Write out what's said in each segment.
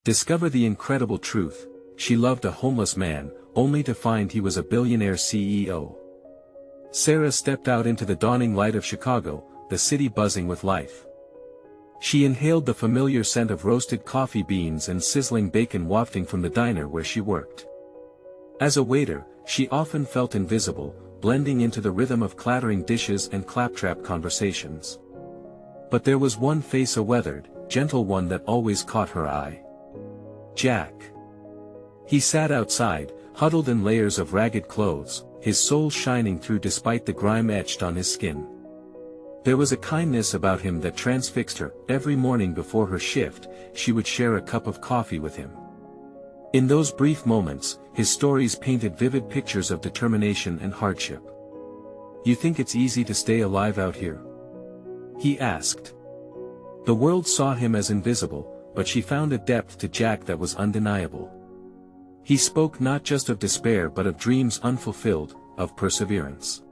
Discover the incredible truth: she loved a homeless man, only to find he was a billionaire CEO. Sarah stepped out into the dawning light of Chicago, the city buzzing with life. She inhaled the familiar scent of roasted coffee beans and sizzling bacon wafting from the diner where she worked. As a waiter, she often felt invisible, blending into the rhythm of clattering dishes and claptrap conversations. But there was one face, a weathered, gentle one, that always caught her eye. Jack. He sat outside, huddled in layers of ragged clothes, his soul shining through despite the grime etched on his skin. There was a kindness about him that transfixed her. Every morning before her shift, she would share a cup of coffee with him. In those brief moments, his stories painted vivid pictures of determination and hardship. "You think it's easy to stay alive out here?" he asked. The world saw him as invisible, but she found a depth to Jack that was undeniable. He spoke not just of despair but of dreams unfulfilled, of perseverance.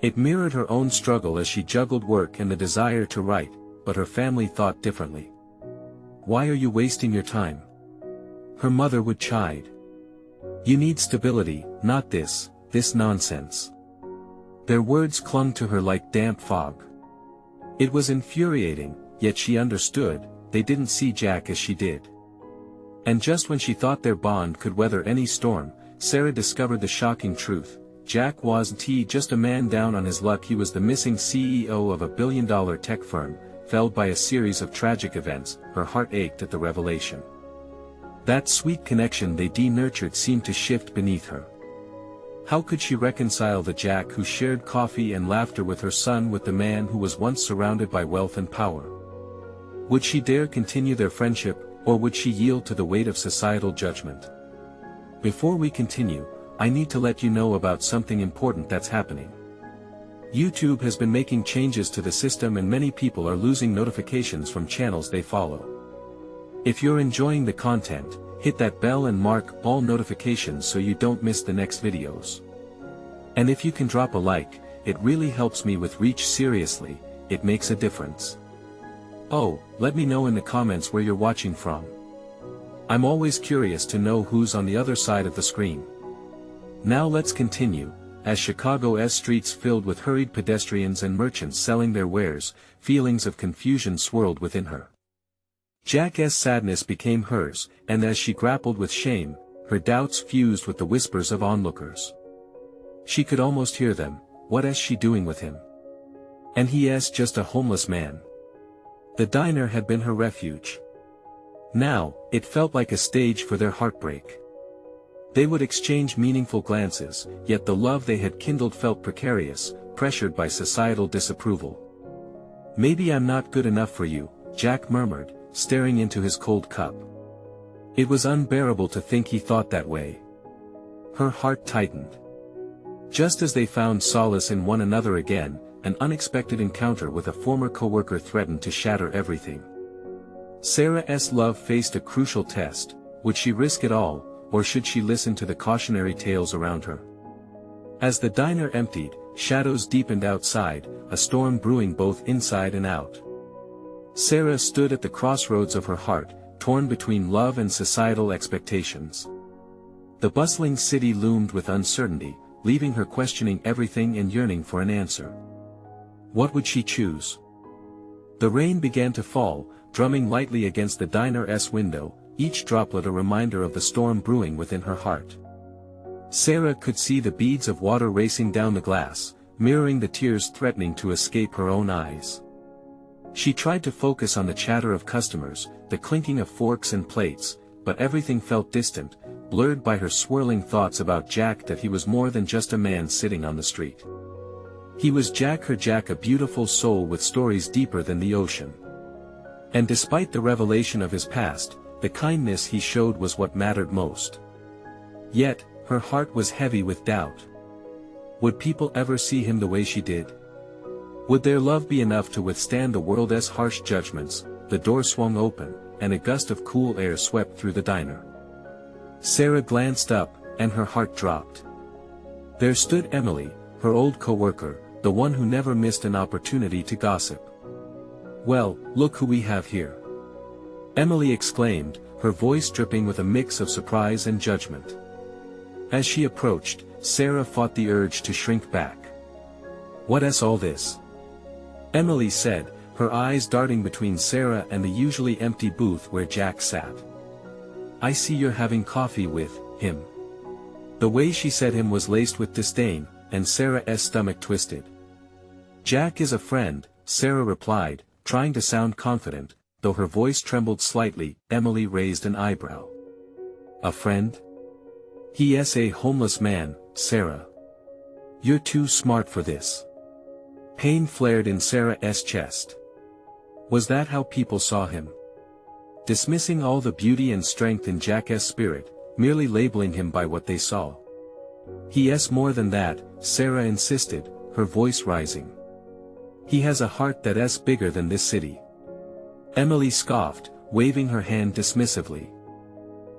It mirrored her own struggle as she juggled work and the desire to write, but her family thought differently. "Why are you wasting your time?" her mother would chide. "You need stability, not this nonsense." Their words clung to her like damp fog. It was infuriating, yet she understood. They didn't see Jack as she did. And just when she thought their bond could weather any storm, Sarah discovered the shocking truth: Jack wasn't just a man down on his luck. He was the missing CEO of a billion-dollar tech firm, felled by a series of tragic events. Her heart ached at the revelation. That sweet connection they nurtured seemed to shift beneath her. How could she reconcile the Jack who shared coffee and laughter with her son with the man who was once surrounded by wealth and power? Would she dare continue their friendship, or would she yield to the weight of societal judgment? Before we continue, I need to let you know about something important that's happening. YouTube has been making changes to the system and many people are losing notifications from channels they follow. If you're enjoying the content, hit that bell and mark all notifications so you don't miss the next videos. And if you can drop a like, it really helps me with reach. Seriously, it makes a difference. Oh, let me know in the comments where you're watching from. I'm always curious to know who's on the other side of the screen. Now let's continue. As Chicago's streets filled with hurried pedestrians and merchants selling their wares, feelings of confusion swirled within her. Jack's sadness became hers, and as she grappled with shame, her doubts fused with the whispers of onlookers. She could almost hear them. What is she doing with him? And he is just a homeless man. The diner had been her refuge. Now, it felt like a stage for their heartbreak. They would exchange meaningful glances, yet the love they had kindled felt precarious, pressured by societal disapproval. "Maybe I'm not good enough for you," Jack murmured, staring into his cold cup. It was unbearable to think he thought that way. Her heart tightened. Just as they found solace in one another again, an unexpected encounter with a former coworker threatened to shatter everything. Sarah's love faced a crucial test. Would she risk it all, or should she listen to the cautionary tales around her? As the diner emptied, shadows deepened outside, a storm brewing both inside and out. Sarah stood at the crossroads of her heart, torn between love and societal expectations. The bustling city loomed with uncertainty, leaving her questioning everything and yearning for an answer. What would she choose? The rain began to fall, drumming lightly against the diner's window, each droplet a reminder of the storm brewing within her heart. Sarah could see the beads of water racing down the glass, mirroring the tears threatening to escape her own eyes. She tried to focus on the chatter of customers, the clinking of forks and plates, but everything felt distant, blurred by her swirling thoughts about Jack. That he was more than just a man sitting on the street. He was Jack, her Jack, a beautiful soul with stories deeper than the ocean. And despite the revelation of his past, the kindness he showed was what mattered most. Yet, her heart was heavy with doubt. Would people ever see him the way she did? Would their love be enough to withstand the world's harsh judgments? The door swung open, and a gust of cool air swept through the diner. Sarah glanced up, and her heart dropped. There stood Emily, her old coworker, the one who never missed an opportunity to gossip. "Well, look who we have here," Emily exclaimed, her voice dripping with a mix of surprise and judgment. As she approached, Sarah fought the urge to shrink back. "What's all this?" Emily said, her eyes darting between Sarah and the usually empty booth where Jack sat. "I see you're having coffee with him." The way she said him was laced with disdain, and Sarah's stomach twisted. "Jack is a friend," Sarah replied, trying to sound confident, though her voice trembled slightly. Emily raised an eyebrow. "A friend? He's a homeless man, Sarah. You're too smart for this." Pain flared in Sarah's chest. Was that how people saw him? Dismissing all the beauty and strength in Jack's spirit, merely labeling him by what they saw. "He's more than that," Sarah insisted, her voice rising. "He has a heart that's bigger than this city." Emily scoffed, waving her hand dismissively.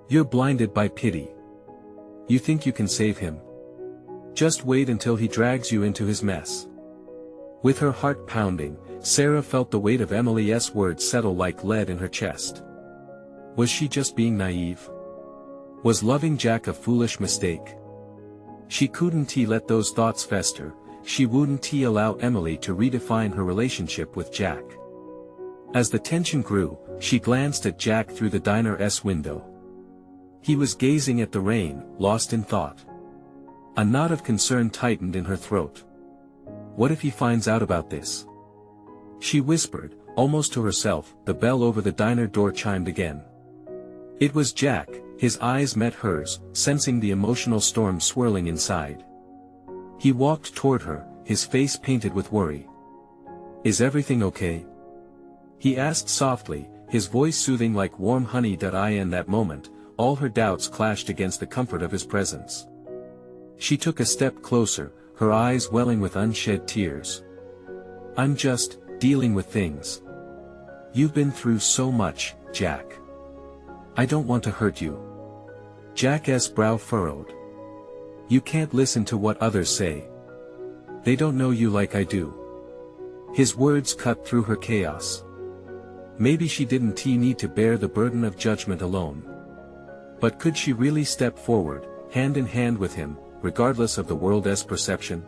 "You're blinded by pity. You think you can save him? Just wait until he drags you into his mess." With her heart pounding, Sarah felt the weight of Emily's words settle like lead in her chest. Was she just being naive? Was loving Jack a foolish mistake? She couldn't let those thoughts fester. She wouldn't allow Emily to redefine her relationship with Jack. As the tension grew, she glanced at Jack through the diner's window. He was gazing at the rain, lost in thought. A knot of concern tightened in her throat. What if he finds out about this? She whispered, almost to herself. The bell over the diner door chimed again. It was Jack. His eyes met hers, sensing the emotional storm swirling inside. He walked toward her, his face painted with worry. "Is everything okay?" he asked softly, his voice soothing like warm honey. In that moment, all her doubts clashed against the comfort of his presence. She took a step closer, her eyes welling with unshed tears. "I'm just dealing with things. You've been through so much, Jack. I don't want to hurt you." Jack's brow furrowed. "You can't listen to what others say. They don't know you like I do." His words cut through her chaos. Maybe she didn't need to bear the burden of judgment alone. But could she really step forward, hand in hand with him, regardless of the world's perception?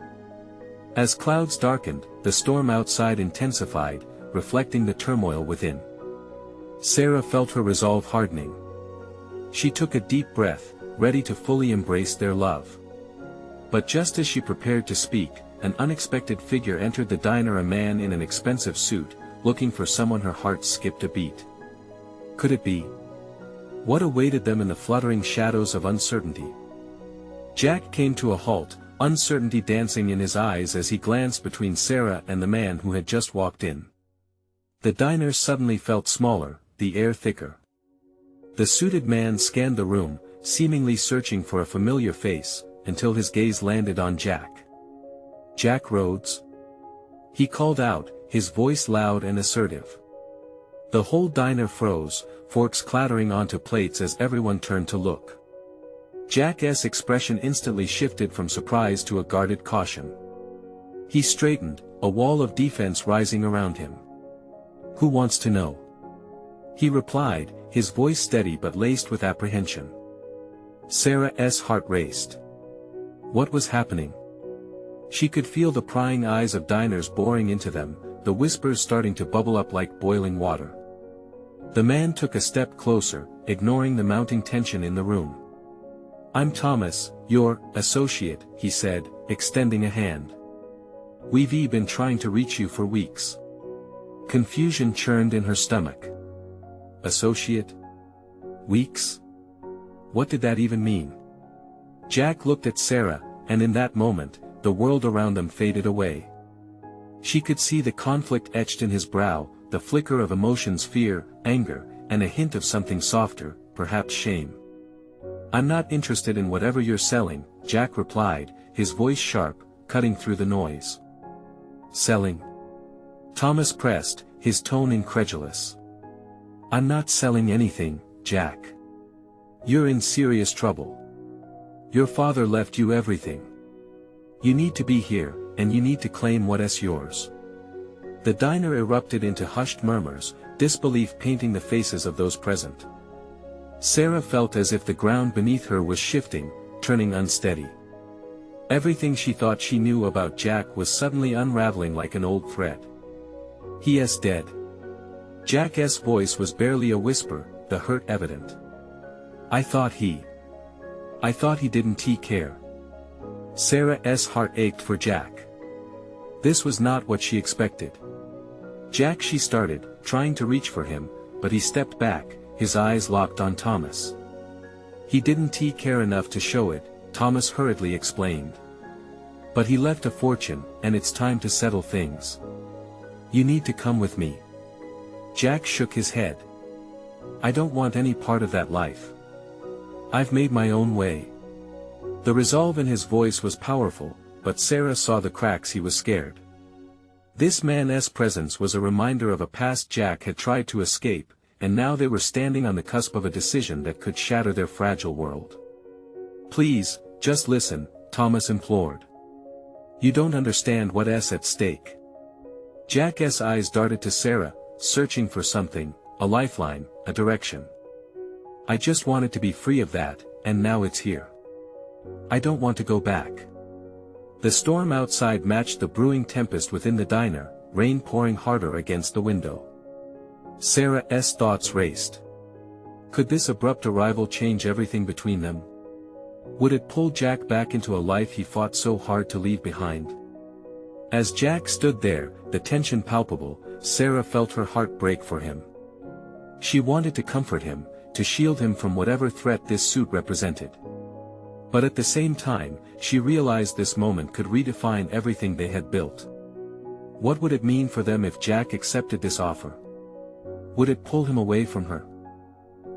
As clouds darkened, the storm outside intensified, reflecting the turmoil within. Sarah felt her resolve hardening. She took a deep breath, ready to fully embrace their love. But just as she prepared to speak, an unexpected figure entered the diner, a man in an expensive suit, looking for someone. Her heart skipped a beat. Could it be? What awaited them in the fluttering shadows of uncertainty? Jack came to a halt, uncertainty dancing in his eyes as he glanced between Sarah and the man who had just walked in. The diner suddenly felt smaller, the air thicker. The suited man scanned the room, seemingly searching for a familiar face, until his gaze landed on Jack. "Jack Rhodes?" he called out, his voice loud and assertive. The whole diner froze, forks clattering onto plates as everyone turned to look. Jack's expression instantly shifted from surprise to a guarded caution. He straightened, a wall of defense rising around him. "Who wants to know?" he replied, his voice steady but laced with apprehension. Sarah's heart raced. What was happening? She could feel the prying eyes of diners boring into them, the whispers starting to bubble up like boiling water. The man took a step closer, ignoring the mounting tension in the room. "I'm Thomas, your associate," he said, extending a hand. "We've been trying to reach you for weeks." Confusion churned in her stomach. Associate? Weeks? What did that even mean? Jack looked at Sarah, and in that moment, the world around them faded away. She could see the conflict etched in his brow, the flicker of emotions, fear, anger, and a hint of something softer, perhaps shame. "I'm not interested in whatever you're selling," Jack replied, his voice sharp, cutting through the noise. "Selling?" Thomas pressed, his tone incredulous. "I'm not selling anything, Jack. You're in serious trouble. Your father left you everything. You need to be here, and you need to claim what's yours." The diner erupted into hushed murmurs, disbelief painting the faces of those present. Sarah felt as if the ground beneath her was shifting, turning unsteady. Everything she thought she knew about Jack was suddenly unraveling like an old thread. He is dead. Jack's voice was barely a whisper, the hurt evident. I thought he didn't care. Sarah's heart ached for Jack. This was not what she expected. Jack, she started, trying to reach for him, but he stepped back, his eyes locked on Thomas. He didn't care enough to show it, Thomas hurriedly explained. But he left a fortune, and it's time to settle things. You need to come with me. Jack shook his head. I don't want any part of that life. I've made my own way. The resolve in his voice was powerful, but Sarah saw the cracks. He was scared. This man's presence was a reminder of a past Jack had tried to escape, and now they were standing on the cusp of a decision that could shatter their fragile world. Please, just listen, Thomas implored. You don't understand what's at stake. Jack's eyes darted to Sarah, searching for something, a lifeline, a direction. I just wanted to be free of that, and now it's here. I don't want to go back. The storm outside matched the brewing tempest within the diner, rain pouring harder against the window. Sarah's thoughts raced. Could this abrupt arrival change everything between them? Would it pull Jack back into a life he fought so hard to leave behind? As Jack stood there, the tension palpable, Sarah felt her heart break for him. She wanted to comfort him, to shield him from whatever threat this suit represented. But at the same time, she realized this moment could redefine everything they had built. What would it mean for them if Jack accepted this offer? Would it pull him away from her?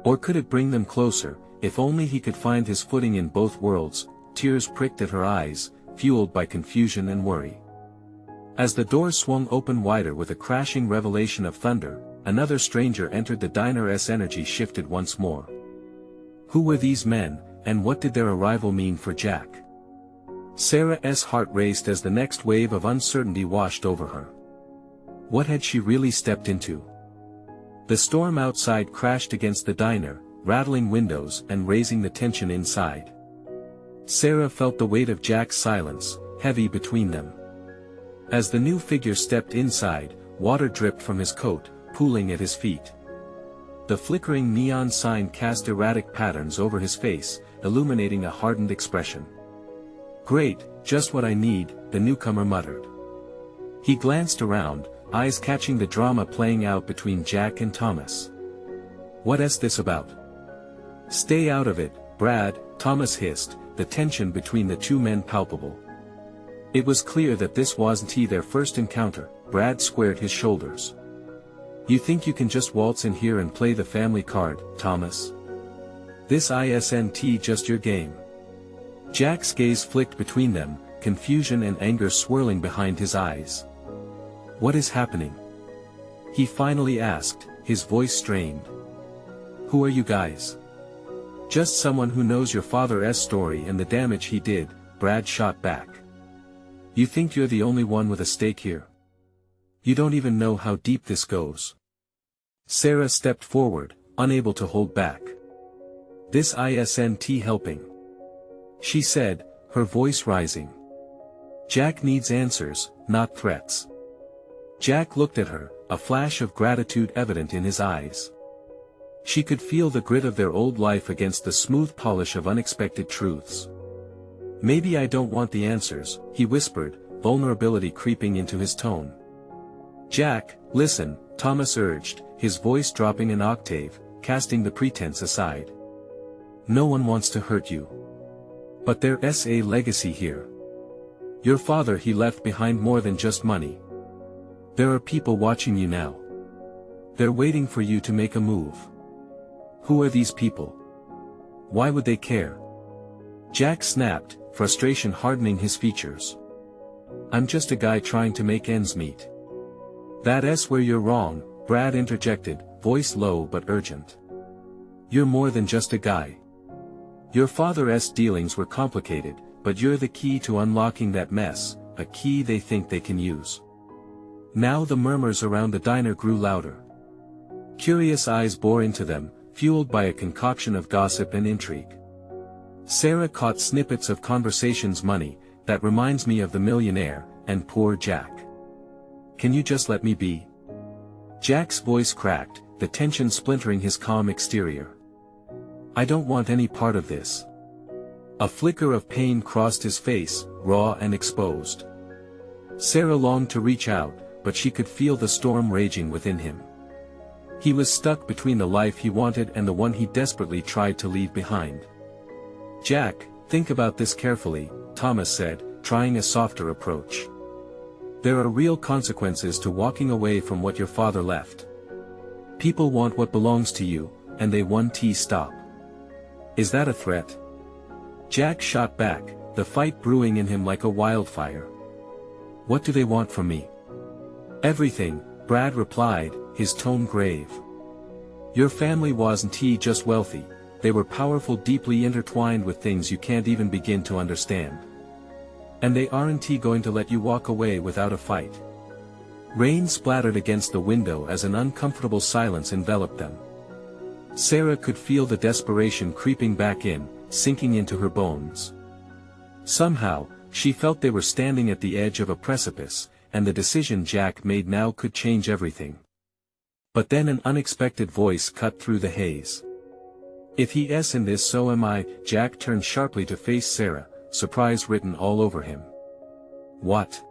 Or could it bring them closer, if only he could find his footing in both worlds? Tears pricked at her eyes, fueled by confusion and worry. As the door swung open wider with a crashing revelation of thunder, another stranger entered the diner's energy shifted once more. Who were these men, and what did their arrival mean for Jack? Sarah's heart raced as the next wave of uncertainty washed over her. What had she really stepped into? The storm outside crashed against the diner, rattling windows and raising the tension inside. Sarah felt the weight of Jack's silence, heavy between them. As the new figure stepped inside, water dripped from his coat, pooling at his feet. The flickering neon sign cast erratic patterns over his face, illuminating a hardened expression. Great, just what I need, the newcomer muttered. He glanced around, eyes catching the drama playing out between Jack and Thomas. What's this about? Stay out of it, Brad, Thomas hissed, the tension between the two men palpable. It was clear that this wasn't their first encounter. Brad squared his shoulders. You think you can just waltz in here and play the family card, Thomas? This isn't just your game. Jack's gaze flicked between them, confusion and anger swirling behind his eyes. What is happening? He finally asked, his voice strained. Who are you guys? Just someone who knows your father's story and the damage he did, Brad shot back. You think you're the only one with a stake here? You don't even know how deep this goes. Sarah stepped forward, unable to hold back. This isn't helping. She said, her voice rising. Jack needs answers, not threats. Jack looked at her, a flash of gratitude evident in his eyes. She could feel the grit of their old life against the smooth polish of unexpected truths. Maybe I don't want the answers, he whispered, vulnerability creeping into his tone. Jack, listen, Thomas urged, his voice dropping an octave, casting the pretense aside. No one wants to hurt you. But there's a legacy here. Your father, he left behind more than just money. There are people watching you now. They're waiting for you to make a move. Who are these people? Why would they care? Jack snapped, frustration hardening his features. I'm just a guy trying to make ends meet. That's where you're wrong, Brad interjected, voice low but urgent. You're more than just a guy. Your father's dealings were complicated, but you're the key to unlocking that mess, a key they think they can use. Now the murmurs around the diner grew louder. Curious eyes bore into them, fueled by a concoction of gossip and intrigue. Sarah caught snippets of conversations. Money, that reminds me of the millionaire, and poor Jack. Can you just let me be? Jack's voice cracked, the tension splintering his calm exterior. I don't want any part of this. A flicker of pain crossed his face, raw and exposed. Sarah longed to reach out, but she could feel the storm raging within him. He was stuck between the life he wanted and the one he desperately tried to leave behind. Jack, think about this carefully, Thomas said, trying a softer approach. There are real consequences to walking away from what your father left. People want what belongs to you, and they won't stop. Is that a threat? Jack shot back, the fight brewing in him like a wildfire. What do they want from me? Everything, Brad replied, his tone grave. Your family wasn't just wealthy, they were powerful, deeply intertwined with things you can't even begin to understand. And they aren't going to let you walk away without a fight. Rain splattered against the window as an uncomfortable silence enveloped them. Sarah could feel the desperation creeping back in, sinking into her bones. Somehow, she felt they were standing at the edge of a precipice, and the decision Jack made now could change everything. But then an unexpected voice cut through the haze. If he's in this, so am I. Jack turned sharply to face Sarah, surprise written all over him. What?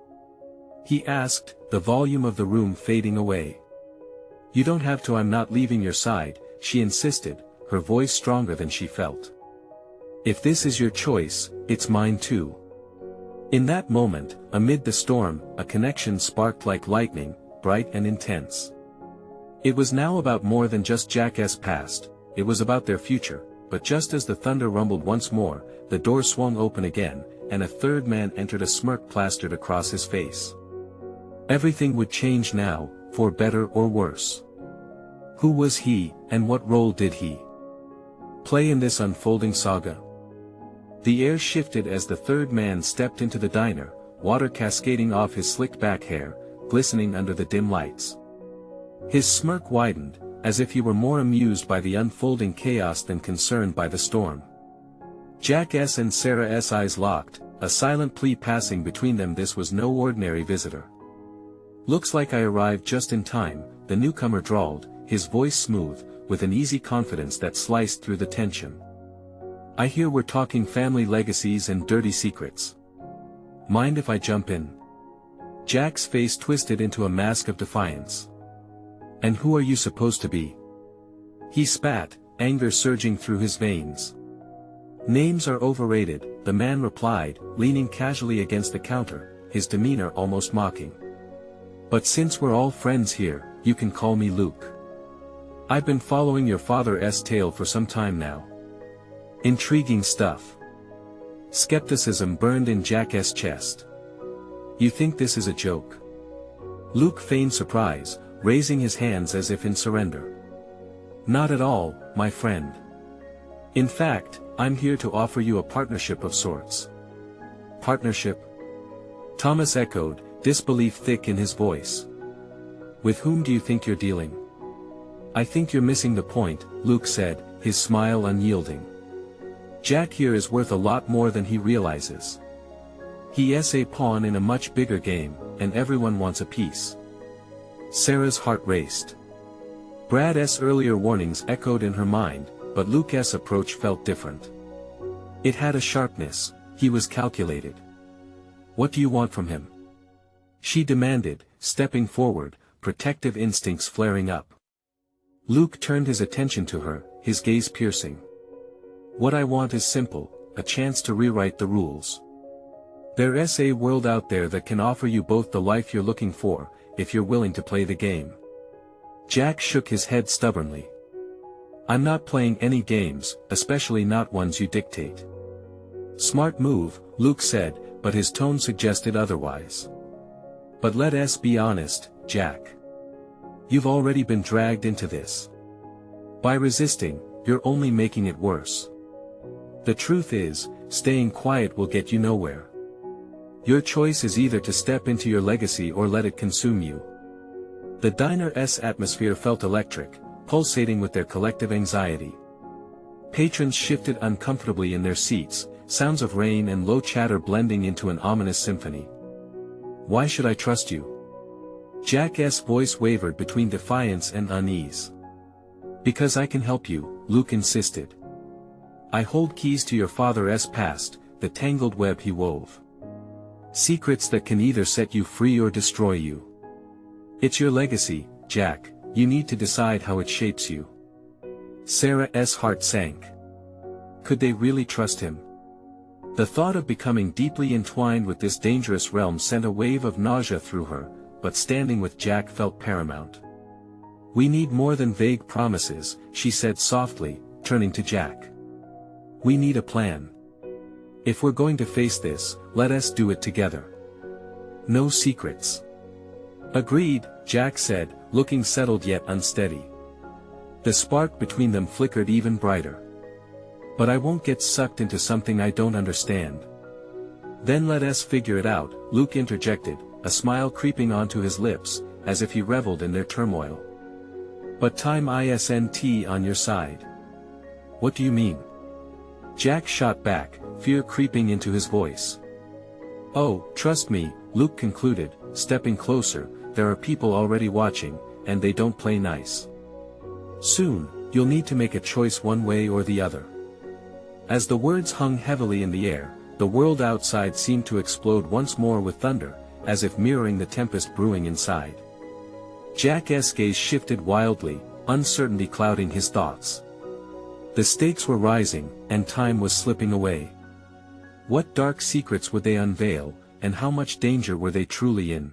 He asked, the volume of the room fading away. You don't have to. I'm not leaving your side, she insisted, her voice stronger than she felt. If this is your choice, it's mine too. In that moment, amid the storm, a connection sparked like lightning, bright and intense. It was now about more than just Jack's past, it was about their future, but just as the thunder rumbled once more, the door swung open again, and a third man entered, a smirk plastered across his face. Everything would change now, for better or worse. Who was he, and what role did he play in this unfolding saga? The air shifted as the third man stepped into the diner, water cascading off his slicked back hair, glistening under the dim lights. His smirk widened, as if he were more amused by the unfolding chaos than concerned by the storm. Jack's and Sarah's eyes locked, a silent plea passing between them. This was no ordinary visitor. Looks like I arrived just in time, the newcomer drawled, his voice smooth, with an easy confidence that sliced through the tension. I hear we're talking family legacies and dirty secrets. Mind if I jump in? Jack's face twisted into a mask of defiance. And who are you supposed to be? He spat, anger surging through his veins. Names are overrated, the man replied, leaning casually against the counter, his demeanor almost mocking. But since we're all friends here, you can call me Luke. I've been following your father's tale for some time now. Intriguing stuff. Skepticism burned in Jack's chest. You think this is a joke? Luke feigned surprise, raising his hands as if in surrender. Not at all, my friend. In fact, I'm here to offer you a partnership of sorts. Partnership? Thomas echoed, disbelief thick in his voice. With whom do you think you're dealing? I think you're missing the point, Luke said, his smile unyielding. Jack here is worth a lot more than he realizes. He's a pawn in a much bigger game, and everyone wants a piece. Sarah's heart raced. Brad's earlier warnings echoed in her mind, but Luke's approach felt different. It had a sharpness, he was calculated. What do you want from him? She demanded, stepping forward, protective instincts flaring up. Luke turned his attention to her, his gaze piercing. What I want is simple, a chance to rewrite the rules. There's a world out there that can offer you both the life you're looking for, if you're willing to play the game. Jack shook his head stubbornly. I'm not playing any games, especially not ones you dictate. Smart move, Luke said, but his tone suggested otherwise. But let's be honest, Jack. You've already been dragged into this. By resisting, you're only making it worse. The truth is, staying quiet will get you nowhere. Your choice is either to step into your legacy or let it consume you. The diner's atmosphere felt electric, pulsating with their collective anxiety. Patrons shifted uncomfortably in their seats, sounds of rain and low chatter blending into an ominous symphony. "Why should I trust you?" Jack's voice wavered between defiance and unease. "Because I can help you," Luke insisted. "I hold keys to your father's past, the tangled web he wove. Secrets that can either set you free or destroy you. It's your legacy, Jack, you need to decide how it shapes you." Sarah's heart sank. Could they really trust him? The thought of becoming deeply entwined with this dangerous realm sent a wave of nausea through her, but standing with Jack felt paramount. "We need more than vague promises," she said softly, turning to Jack. "We need a plan. If we're going to face this, let us do it together. No secrets." "Agreed," Jack said, looking settled yet unsteady. The spark between them flickered even brighter. "But I won't get sucked into something I don't understand." "Then let us figure it out," Luke interjected, a smile creeping onto his lips, as if he reveled in their turmoil. "But time isn't on your side." "What do you mean?" Jack shot back, fear creeping into his voice. "Oh, trust me," Luke concluded, stepping closer, "there are people already watching, and they don't play nice. Soon, you'll need to make a choice one way or the other." As the words hung heavily in the air, the world outside seemed to explode once more with thunder, as if mirroring the tempest brewing inside. Jack's gaze shifted wildly, uncertainty clouding his thoughts. The stakes were rising, and time was slipping away. What dark secrets would they unveil, and how much danger were they truly in?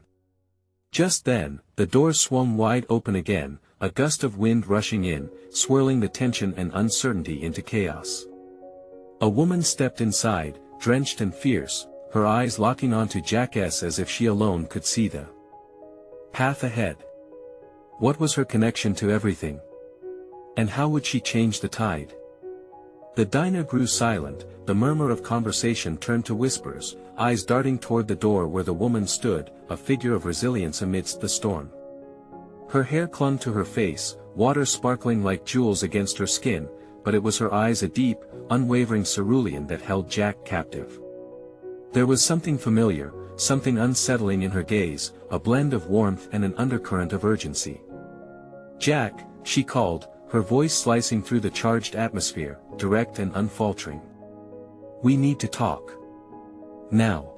Just then, the door swung wide open again, a gust of wind rushing in, swirling the tension and uncertainty into chaos. A woman stepped inside, drenched and fierce, her eyes locking onto Jack's as if she alone could see the path ahead. What was her connection to everything? And how would she change the tide? The diner grew silent, the murmur of conversation turned to whispers, eyes darting toward the door where the woman stood, a figure of resilience amidst the storm. Her hair clung to her face, water sparkling like jewels against her skin, but it was her eyes, a deep, unwavering cerulean, that held Jack captive. There was something familiar, something unsettling in her gaze, a blend of warmth and an undercurrent of urgency. "Jack," she called, her voice slicing through the charged atmosphere, direct and unfaltering. "We need to talk. Now."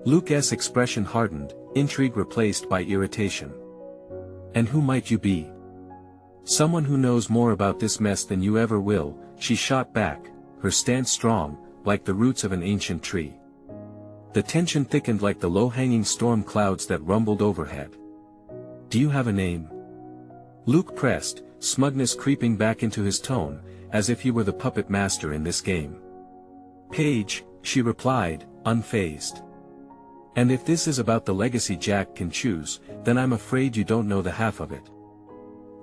Luke's expression hardened, intrigue replaced by irritation. "And who might you be?" "Someone who knows more about this mess than you ever will," she shot back, her stance strong, like the roots of an ancient tree. The tension thickened like the low-hanging storm clouds that rumbled overhead. "Do you have a name?" Luke pressed, smugness creeping back into his tone, as if he were the puppet master in this game. "Paige," she replied, unfazed. "And if this is about the legacy Jack can choose, then I'm afraid you don't know the half of it."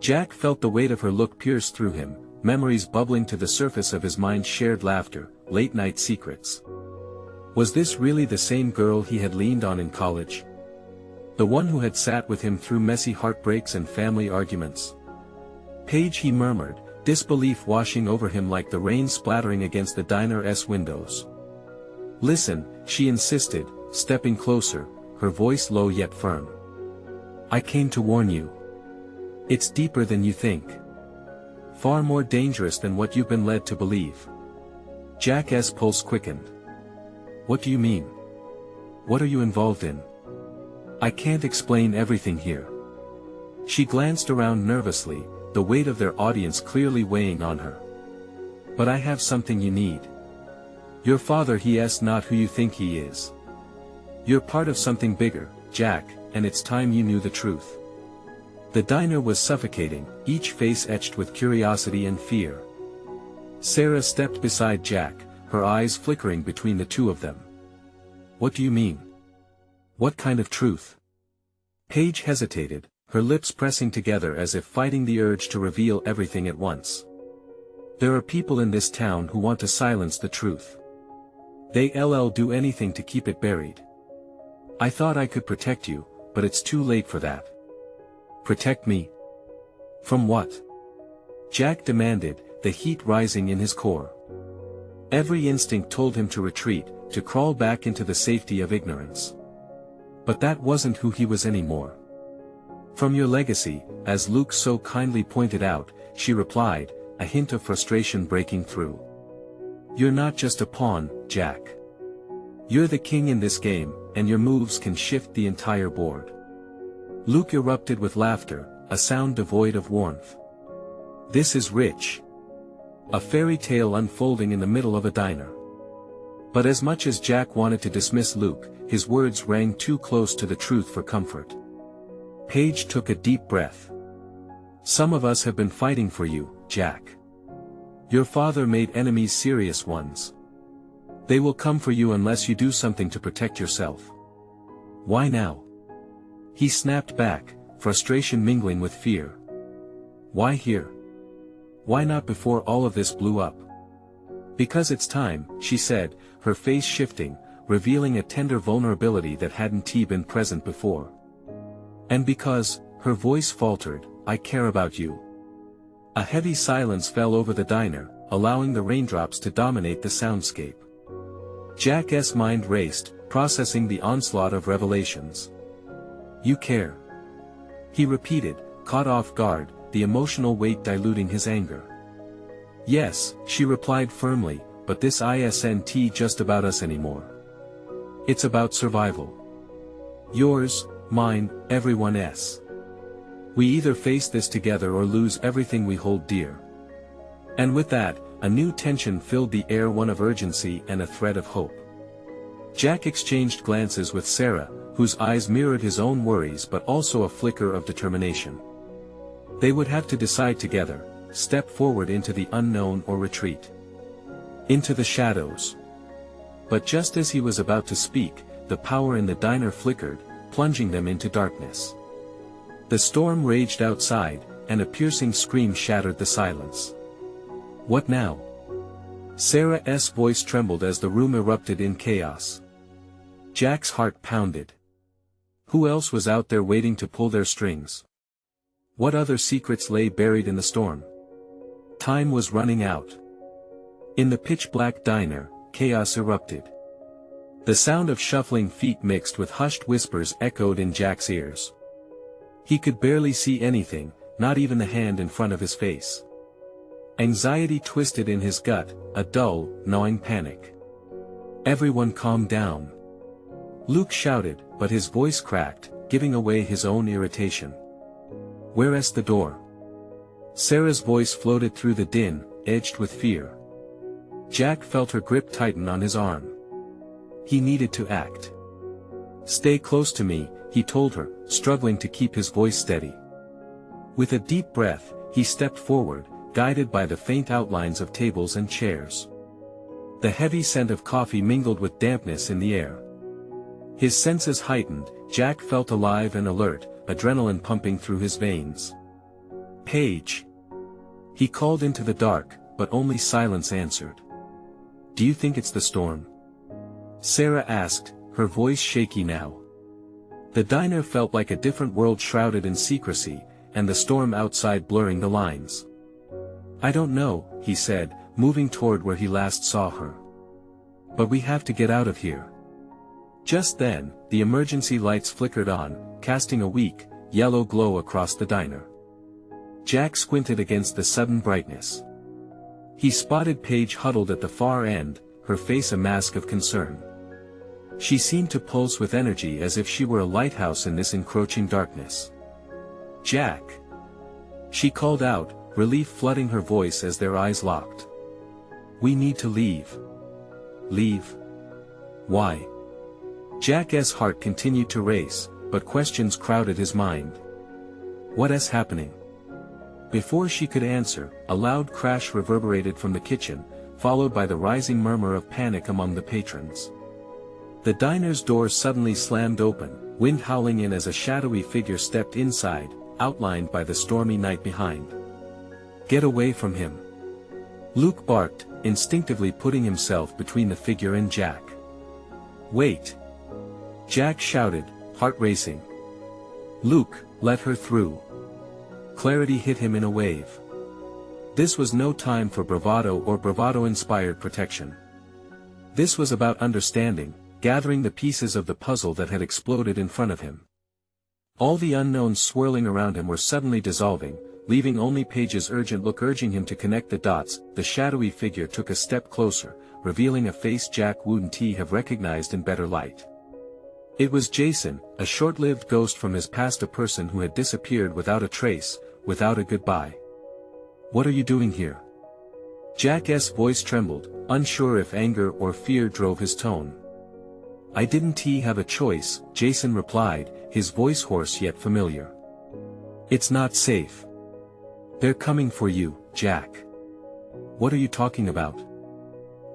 Jack felt the weight of her look pierce through him, memories bubbling to the surface of his mind, shared laughter, late-night secrets. Was this really the same girl he had leaned on in college? The one who had sat with him through messy heartbreaks and family arguments? "Paige," he murmured, disbelief washing over him like the rain splattering against the diner's windows. "Listen," she insisted, stepping closer, her voice low yet firm. "I came to warn you. It's deeper than you think. Far more dangerous than what you've been led to believe." Jack's pulse quickened. "What do you mean? What are you involved in?" "I can't explain everything here." She glanced around nervously, the weight of their audience clearly weighing on her. "But I have something you need. Your father, he is not who you think he is. You're part of something bigger, Jack, and it's time you knew the truth." The diner was suffocating, each face etched with curiosity and fear. Sarah stepped beside Jack, her eyes flickering between the two of them. "What do you mean? What kind of truth?" Paige hesitated, her lips pressing together as if fighting the urge to reveal everything at once. "There are people in this town who want to silence the truth. They'll do anything to keep it buried. I thought I could protect you, but it's too late for that." "Protect me? From what?" Jack demanded, the heat rising in his core. Every instinct told him to retreat, to crawl back into the safety of ignorance. But that wasn't who he was anymore. From your legacy, as Luke so kindly pointed out, she replied, a hint of frustration breaking through. You're not just a pawn, Jack. You're the king in this game, and your moves can shift the entire board. Luke erupted with laughter, a sound devoid of warmth. This is rich. A fairy tale unfolding in the middle of a diner. But as much as Jack wanted to dismiss Luke, his words rang too close to the truth for comfort. Paige took a deep breath. Some of us have been fighting for you, Jack. Your father made enemies serious ones. They will come for you unless you do something to protect yourself. Why now? He snapped back, frustration mingling with fear. Why here? Why not before all of this blew up? Because it's time, she said, her face shifting, revealing a tender vulnerability that hadn't been present before. And because, her voice faltered, I care about you. A heavy silence fell over the diner, allowing the raindrops to dominate the soundscape. Jack's mind raced, processing the onslaught of revelations. You care. He repeated, caught off guard, the emotional weight diluting his anger. Yes, she replied firmly, but this isn't just about us anymore. It's about survival. Yours, mine, everyone's. We either face this together or lose everything we hold dear. And with that, a new tension filled the air, one of urgency and a thread of hope. Jack exchanged glances with Sarah, whose eyes mirrored his own worries but also a flicker of determination. They would have to decide together, step forward into the unknown or retreat. Into the shadows. But just as he was about to speak, the power in the diner flickered, plunging them into darkness. The storm raged outside, and a piercing scream shattered the silence. What now? Sarah's voice trembled as the room erupted in chaos. Jack's heart pounded. Who else was out there waiting to pull their strings? What other secrets lay buried in the storm? Time was running out. In the pitch-black diner, chaos erupted. The sound of shuffling feet mixed with hushed whispers echoed in Jack's ears. He could barely see anything, not even the hand in front of his face. Anxiety twisted in his gut, a dull, gnawing panic. Everyone calm down. Luke shouted, but his voice cracked, giving away his own irritation. Where's the door? Sarah's voice floated through the din, edged with fear. Jack felt her grip tighten on his arm. He needed to act. Stay close to me, he told her, struggling to keep his voice steady. With a deep breath, he stepped forward, guided by the faint outlines of tables and chairs. The heavy scent of coffee mingled with dampness in the air. His senses heightened, Jack felt alive and alert, adrenaline pumping through his veins. Paige. He called into the dark, but only silence answered. Do you think it's the storm? Sarah asked, her voice shaky now. The diner felt like a different world shrouded in secrecy, and the storm outside blurring the lines. I don't know, he said, moving toward where he last saw her. But we have to get out of here. Just then, the emergency lights flickered on, casting a weak, yellow glow across the diner. Jack squinted against the sudden brightness. He spotted Paige huddled at the far end, her face a mask of concern. She seemed to pulse with energy as if she were a lighthouse in this encroaching darkness. Jack! She called out, relief flooding her voice as their eyes locked. We need to leave. Leave? Why? Jack's heart continued to race, but questions crowded his mind. What is happening? Before she could answer, a loud crash reverberated from the kitchen, followed by the rising murmur of panic among the patrons. The diner's door suddenly slammed open, wind howling in as a shadowy figure stepped inside, outlined by the stormy night behind. Get away from him! Luke barked, instinctively putting himself between the figure and Jack. Wait! Jack shouted, heart racing. Luke, let her through. Clarity hit him in a wave. This was no time for bravado or bravado-inspired protection. This was about understanding, gathering the pieces of the puzzle that had exploded in front of him. All the unknowns swirling around him were suddenly dissolving, leaving only Paige's urgent look urging him to connect the dots. The shadowy figure took a step closer, revealing a face Jack wouldn't have recognized in better light. It was Jason, a short-lived ghost from his past, a person who had disappeared without a trace, without a goodbye. "What are you doing here?" Jack's voice trembled, unsure if anger or fear drove his tone. "I didn't have a choice," Jason replied, his voice hoarse yet familiar. "It's not safe. They're coming for you, Jack." "What are you talking about?"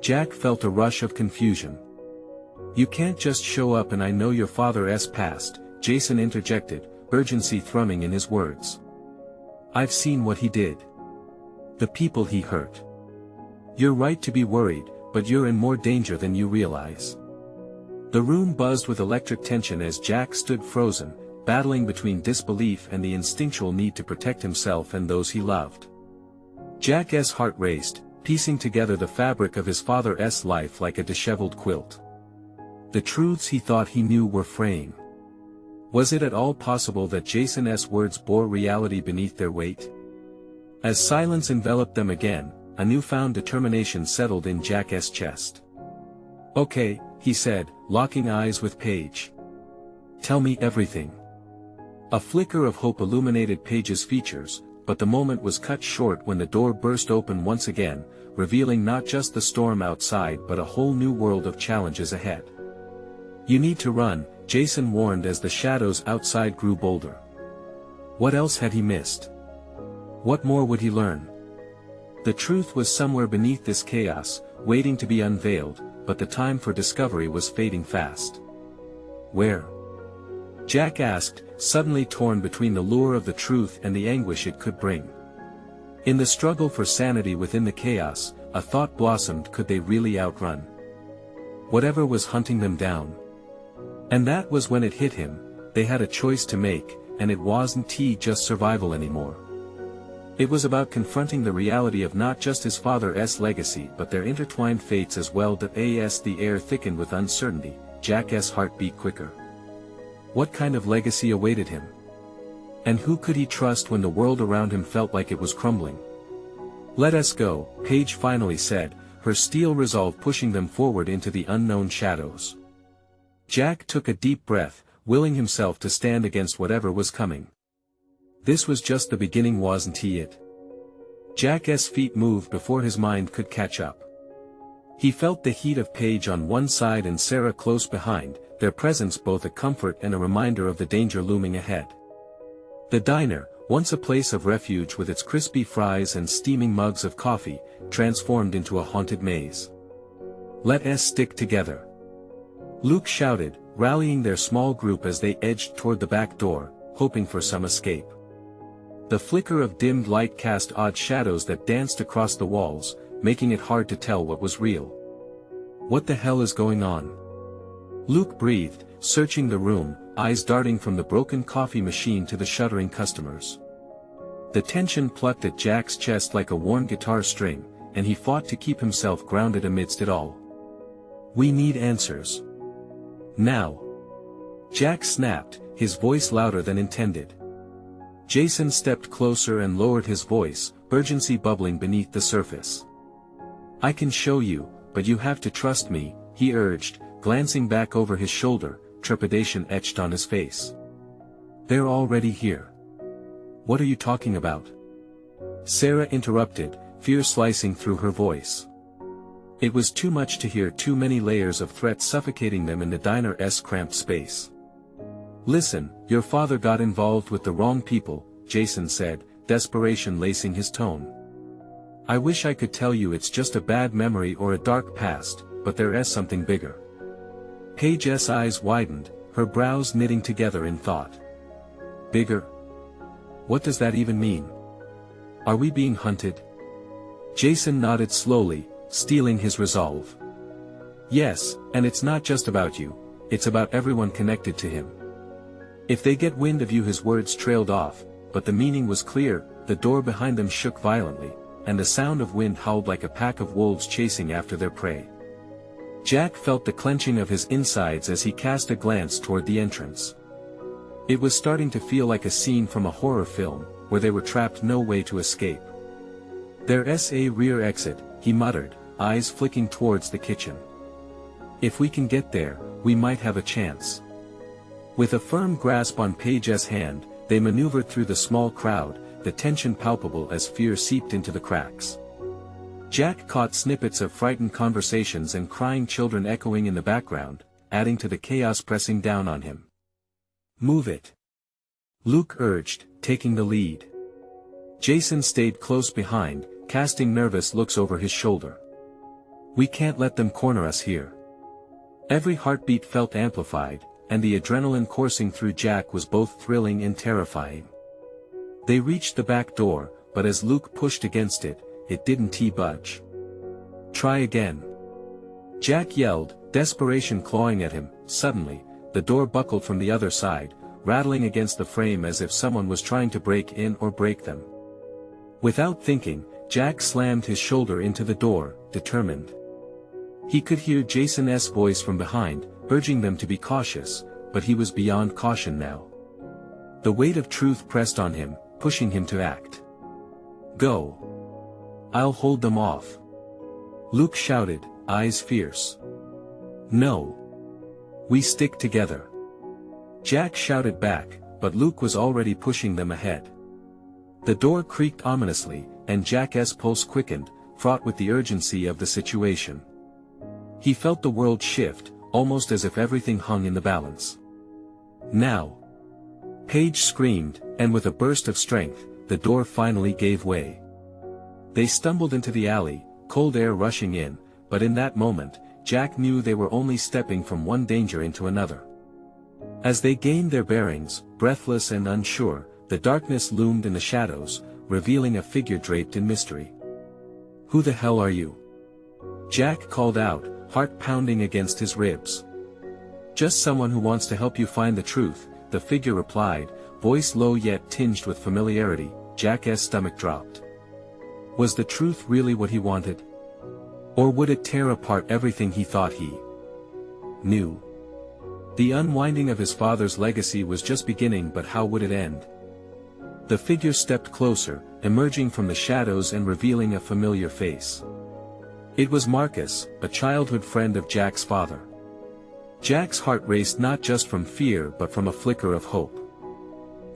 Jack felt a rush of confusion. "You can't just show up and I know your father's past," Jason interjected, urgency thrumming in his words. "I've seen what he did. The people he hurt. You're right to be worried, but you're in more danger than you realize." The room buzzed with electric tension as Jack stood frozen, battling between disbelief and the instinctual need to protect himself and those he loved. Jack's heart raced, piecing together the fabric of his father's life like a disheveled quilt. The truths he thought he knew were fraying. Was it at all possible that Jason's words bore reality beneath their weight? As silence enveloped them again, a newfound determination settled in Jack's chest. "Okay," he said, locking eyes with Paige. "Tell me everything." A flicker of hope illuminated Paige's features, but the moment was cut short when the door burst open once again, revealing not just the storm outside but a whole new world of challenges ahead. "You need to run," Jason warned as the shadows outside grew bolder. What else had he missed? What more would he learn? The truth was somewhere beneath this chaos, waiting to be unveiled, but the time for discovery was fading fast. "Where?" Jack asked, suddenly torn between the lure of the truth and the anguish it could bring. In the struggle for sanity within the chaos, a thought blossomed: could they really outrun whatever was hunting them down? And that was when it hit him: they had a choice to make, and it wasn't just survival anymore. It was about confronting the reality of not just his father's legacy but their intertwined fates as well. The air thickened with uncertainty, Jack's heart beat quicker. What kind of legacy awaited him? And who could he trust when the world around him felt like it was crumbling? "Let us go," Paige finally said, her steel resolve pushing them forward into the unknown shadows. Jack took a deep breath, willing himself to stand against whatever was coming. This was just the beginning, wasn't it? Jack's feet moved before his mind could catch up. He felt the heat of Paige on one side and Sarah close behind, their presence both a comfort and a reminder of the danger looming ahead. The diner, once a place of refuge with its crispy fries and steaming mugs of coffee, transformed into a haunted maze. "Let us stick together," Luke shouted, rallying their small group as they edged toward the back door, hoping for some escape. The flicker of dimmed light cast odd shadows that danced across the walls, making it hard to tell what was real. "What the hell is going on?" Luke breathed, searching the room, eyes darting from the broken coffee machine to the shuddering customers. The tension plucked at Jack's chest like a worn guitar string, and he fought to keep himself grounded amidst it all. "We need answers. Now." Jack snapped, his voice louder than intended. Jason stepped closer and lowered his voice, urgency bubbling beneath the surface. "I can show you, but you have to trust me," he urged, glancing back over his shoulder, trepidation etched on his face. "They're already here." "What are you talking about?" Sarah interrupted, fear slicing through her voice. It was too much to hear, too many layers of threat suffocating them in the diner's cramped space. "Listen, your father got involved with the wrong people," Jason said, desperation lacing his tone. "I wish I could tell you it's just a bad memory or a dark past, but there is something bigger." Paige's eyes widened, her brows knitting together in thought. "Bigger? What does that even mean? Are we being hunted?" Jason nodded slowly, steeling his resolve. "Yes, and it's not just about you, it's about everyone connected to him. If they get wind of you." His words trailed off, but the meaning was clear. The door behind them shook violently, and the sound of wind howled like a pack of wolves chasing after their prey. Jack felt the clenching of his insides as he cast a glance toward the entrance. It was starting to feel like a scene from a horror film, where they were trapped no way to escape. "There's a rear exit," he muttered, eyes flicking towards the kitchen. "If we can get there, we might have a chance." With a firm grasp on Paige's hand, they maneuvered through the small crowd, the tension palpable as fear seeped into the cracks. Jack caught snippets of frightened conversations and crying children echoing in the background, adding to the chaos pressing down on him. "Move it," Luke urged, taking the lead. Jason stayed close behind, casting nervous looks over his shoulder. "We can't let them corner us here." Every heartbeat felt amplified, and the adrenaline coursing through Jack was both thrilling and terrifying. They reached the back door, but as Luke pushed against it, it didn't budge. "Try again," Jack yelled, desperation clawing at him. Suddenly, the door buckled from the other side, rattling against the frame as if someone was trying to break in or break them. Without thinking, Jack slammed his shoulder into the door, determined. He could hear Jason's voice from behind, urging them to be cautious, but he was beyond caution now. The weight of truth pressed on him, pushing him to act. "Go. I'll hold them off," Luke shouted, eyes fierce. "No. We stick together," Jack shouted back, but Luke was already pushing them ahead. The door creaked ominously, and Jack's pulse quickened, fraught with the urgency of the situation. He felt the world shift, almost as if everything hung in the balance. "Now!" Paige screamed, and with a burst of strength, the door finally gave way. They stumbled into the alley, cold air rushing in, but in that moment, Jack knew they were only stepping from one danger into another. As they gained their bearings, breathless and unsure, the darkness loomed in the shadows, revealing a figure draped in mystery. "Who the hell are you?" Jack called out, heart pounding against his ribs. "Just someone who wants to help you find the truth," the figure replied, voice low yet tinged with familiarity. Jack's stomach dropped. Was the truth really what he wanted? Or would it tear apart everything he thought he knew? The unwinding of his father's legacy was just beginning, but how would it end? The figure stepped closer, emerging from the shadows and revealing a familiar face. It was Marcus, a childhood friend of Jack's father. Jack's heart raced not just from fear but from a flicker of hope.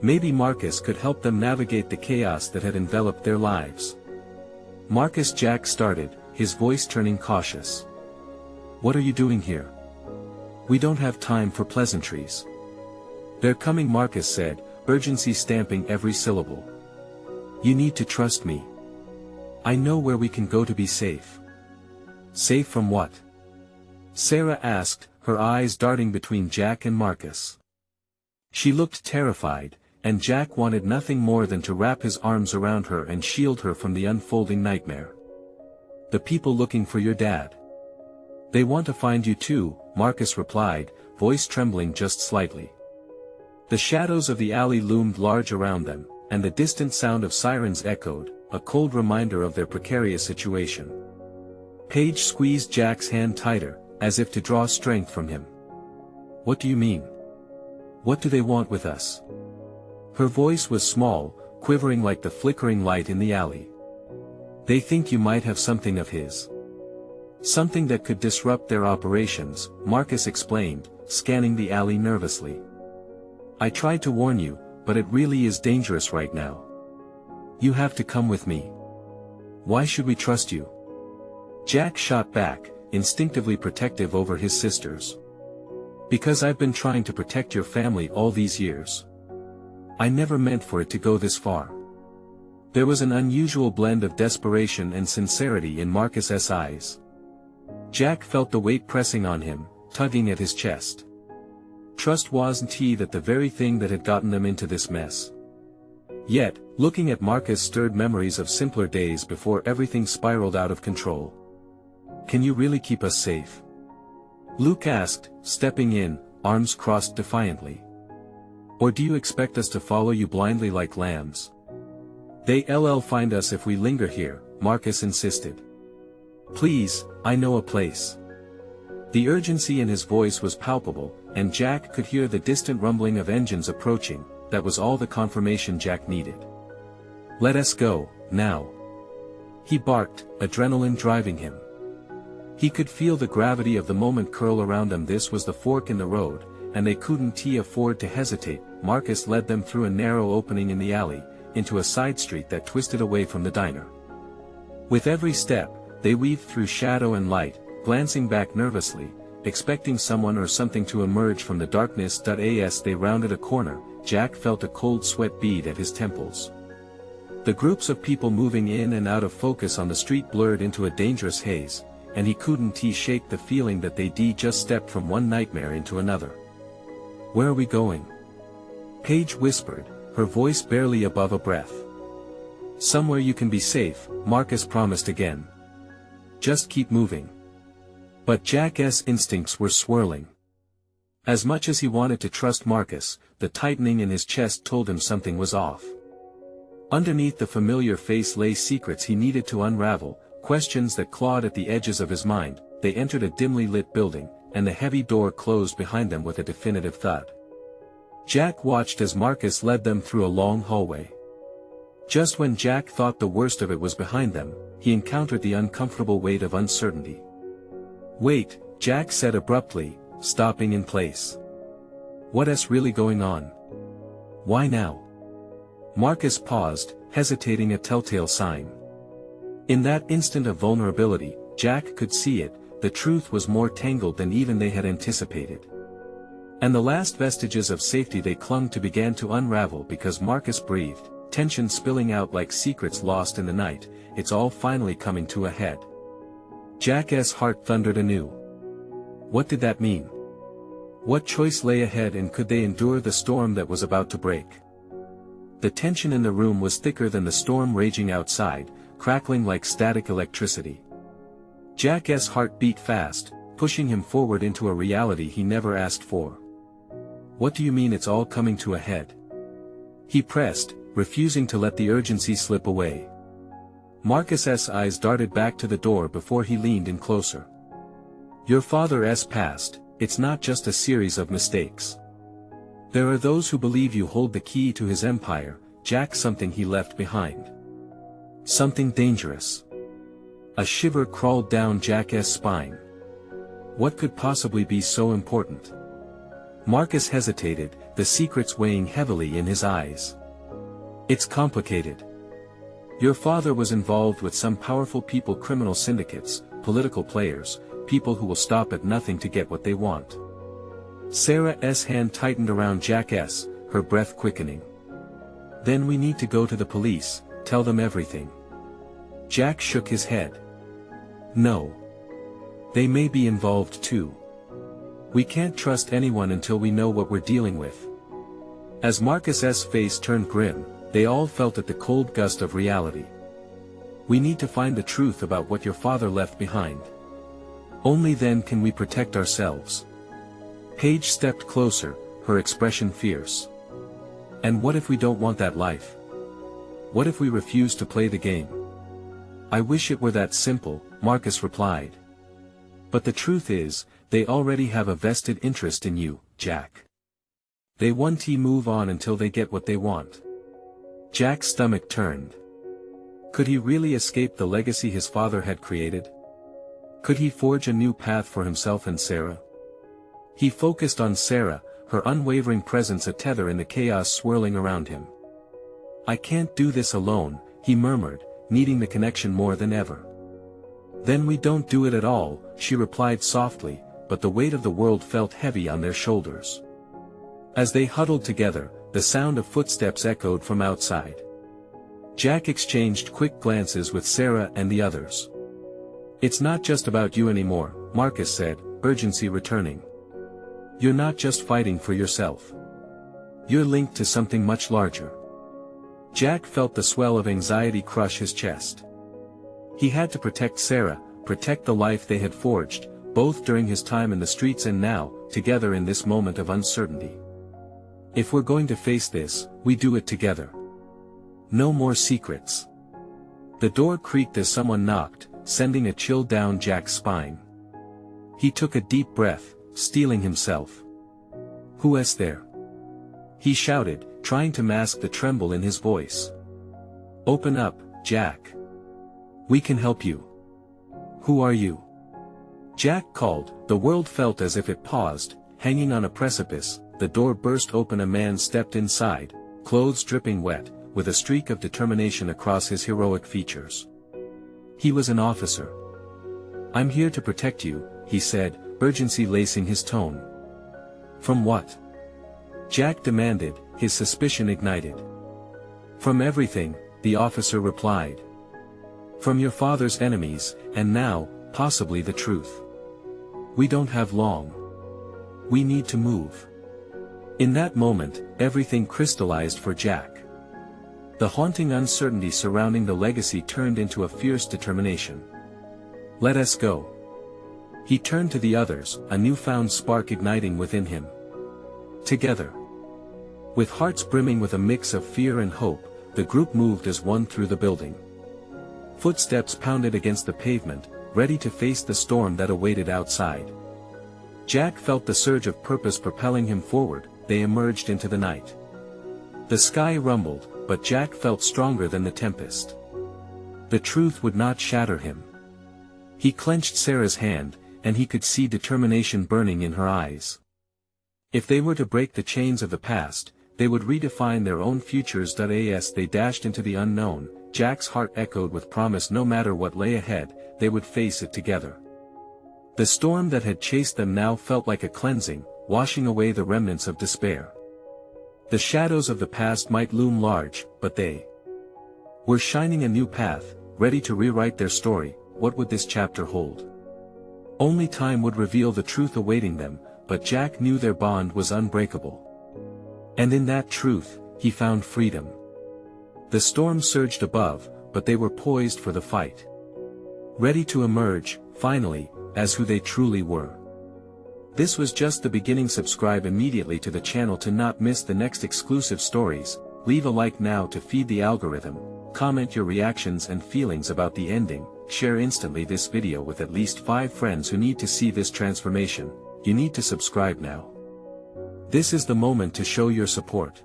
Maybe Marcus could help them navigate the chaos that had enveloped their lives. "Marcus," Jack started, his voice turning cautious. "What are you doing here? We don't have time for pleasantries." "They're coming," Marcus said, urgency stamping every syllable. "You need to trust me. I know where we can go to be safe." "Safe from what?" Sarah asked, her eyes darting between Jack and Marcus. She looked terrified, and Jack wanted nothing more than to wrap his arms around her and shield her from the unfolding nightmare. "The people looking for your dad. They want to find you too," Marcus replied, voice trembling just slightly. The shadows of the alley loomed large around them, and the distant sound of sirens echoed, a cold reminder of their precarious situation. Paige squeezed Jack's hand tighter, as if to draw strength from him. "What do you mean? What do they want with us?" Her voice was small, quivering like the flickering light in the alley. "They think you might have something of his. Something that could disrupt their operations," Marcus explained, scanning the alley nervously. "I tried to warn you, but it really is dangerous right now. You have to come with me." "Why should we trust you?" Jack shot back, instinctively protective over his sisters. "Because I've been trying to protect your family all these years. I never meant for it to go this far." There was an unusual blend of desperation and sincerity in Marcus's eyes. Jack felt the weight pressing on him, tugging at his chest. Trust wasn't that the very thing that had gotten them into this mess? Yet, looking at Marcus stirred memories of simpler days before everything spiraled out of control. "Can you really keep us safe?" Luke asked, stepping in, arms crossed defiantly. "Or do you expect us to follow you blindly like lambs?" "They'll find us if we linger here," Marcus insisted. "Please, I know a place." The urgency in his voice was palpable, and Jack could hear the distant rumbling of engines approaching. That was all the confirmation Jack needed. "Let us go, now," he barked, adrenaline driving him. He could feel the gravity of the moment curl around them. This was the fork in the road, and they couldn't afford to hesitate. Marcus led them through a narrow opening in the alley, into a side street that twisted away from the diner. With every step, they weaved through shadow and light, glancing back nervously, expecting someone or something to emerge from the darkness. As they rounded a corner, Jack felt a cold sweat bead at his temples. The groups of people moving in and out of focus on the street blurred into a dangerous haze, and he couldn't shake the feeling that they'd just stepped from one nightmare into another. "Where are we going?" Paige whispered, her voice barely above a breath. "Somewhere you can be safe," Marcus promised again. "Just keep moving." But Jack's instincts were swirling. As much as he wanted to trust Marcus, the tightening in his chest told him something was off. Underneath the familiar face lay secrets he needed to unravel, questions that clawed at the edges of his mind. They entered a dimly lit building, and the heavy door closed behind them with a definitive thud. Jack watched as Marcus led them through a long hallway. Just when Jack thought the worst of it was behind them, he encountered the uncomfortable weight of uncertainty. "Wait," Jack said abruptly, stopping in place. "What's really going on? Why now?" Marcus paused, hesitating, a telltale sign. In that instant of vulnerability, Jack could see it. The truth was more tangled than even they had anticipated. And the last vestiges of safety they clung to began to unravel because Marcus breathed, tension spilling out like secrets lost in the night. "It's all finally coming to a head." Jack's heart thundered anew. What did that mean? What choice lay ahead, and could they endure the storm that was about to break? The tension in the room was thicker than the storm raging outside, crackling like static electricity. Jack's heart beat fast, pushing him forward into a reality he never asked for. "What do you mean it's all coming to a head?" he pressed, refusing to let the urgency slip away. Marcus's eyes darted back to the door before he leaned in closer. "Your father's past, it's not just a series of mistakes. There are those who believe you hold the key to his empire, Jack. Something he left behind. Something dangerous." A shiver crawled down Jack's spine. What could possibly be so important? Marcus hesitated, the secrets weighing heavily in his eyes. "It's complicated. Your father was involved with some powerful people, criminal syndicates, political players, people who will stop at nothing to get what they want." Sarah's hand tightened around Jack's, her breath quickening. "Then we need to go to the police, tell them everything." Jack shook his head. "No. They may be involved too. We can't trust anyone until we know what we're dealing with." As Marcus's face turned grim, they all felt it, the cold gust of reality. "We need to find the truth about what your father left behind. Only then can we protect ourselves." Paige stepped closer, her expression fierce. "And what if we don't want that life? What if we refuse to play the game?" "I wish it were that simple," Marcus replied. "But the truth is, they already have a vested interest in you, Jack. They won't move on until they get what they want." Jack's stomach turned. Could he really escape the legacy his father had created? Could he forge a new path for himself and Sarah? He focused on Sarah, her unwavering presence a tether in the chaos swirling around him. "I can't do this alone," he murmured, needing the connection more than ever. "Then we don't do it at all," she replied softly, but the weight of the world felt heavy on their shoulders. As they huddled together, the sound of footsteps echoed from outside. Jack exchanged quick glances with Sarah and the others. "It's not just about you anymore," Marcus said, urgency returning. "You're not just fighting for yourself. You're linked to something much larger." Jack felt the swell of anxiety crush his chest. He had to protect Sarah, protect the life they had forged, both during his time in the streets and now, together in this moment of uncertainty. "If we're going to face this, we do it together. No more secrets. The door creaked as someone knocked, sending a chill down Jack's spine. He took a deep breath, steeling himself. "Who is there?" he shouted, trying to mask the tremble in his voice. "Open up, Jack. We can help you." "Who are you?" Jack called. The world felt as if it paused, hanging on a precipice. The door burst open. A man stepped inside, clothes dripping wet, with a streak of determination across his heroic features. He was an officer. "I'm here to protect you," he said, urgency lacing his tone. "From what?" Jack demanded, his suspicion ignited. "From everything," the officer replied. "From your father's enemies, and now, possibly the truth. We don't have long. We need to move." In that moment, everything crystallized for Jack. The haunting uncertainty surrounding the legacy turned into a fierce determination. "Let us go." He turned to the others, a newfound spark igniting within him. Together, with hearts brimming with a mix of fear and hope, the group moved as one through the building. Footsteps pounded against the pavement, ready to face the storm that awaited outside. Jack felt the surge of purpose propelling him forward. They emerged into the night. The sky rumbled, but Jack felt stronger than the tempest. The truth would not shatter him. He clenched Sarah's hand, and he could see determination burning in her eyes. If they were to break the chains of the past, they would redefine their own futures. As they dashed into the unknown, Jack's heart echoed with promise. No matter what lay ahead, they would face it together. The storm that had chased them now felt like a cleansing, washing away the remnants of despair. The shadows of the past might loom large, but they were shining a new path, ready to rewrite their story. What would this chapter hold? Only time would reveal the truth awaiting them, but Jack knew their bond was unbreakable. And in that truth, he found freedom. The storm surged above, but they were poised for the fight. Ready to emerge, finally, as who they truly were. This was just the beginning. Subscribe immediately to the channel to not miss the next exclusive stories. Leave a like now to feed the algorithm. Comment your reactions and feelings about the ending. Share instantly this video with at least 5 friends who need to see this transformation. You need to subscribe now. This is the moment to show your support.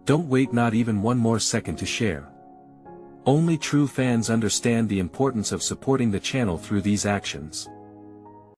Don't wait not even one more second to share. Only true fans understand the importance of supporting the channel through these actions.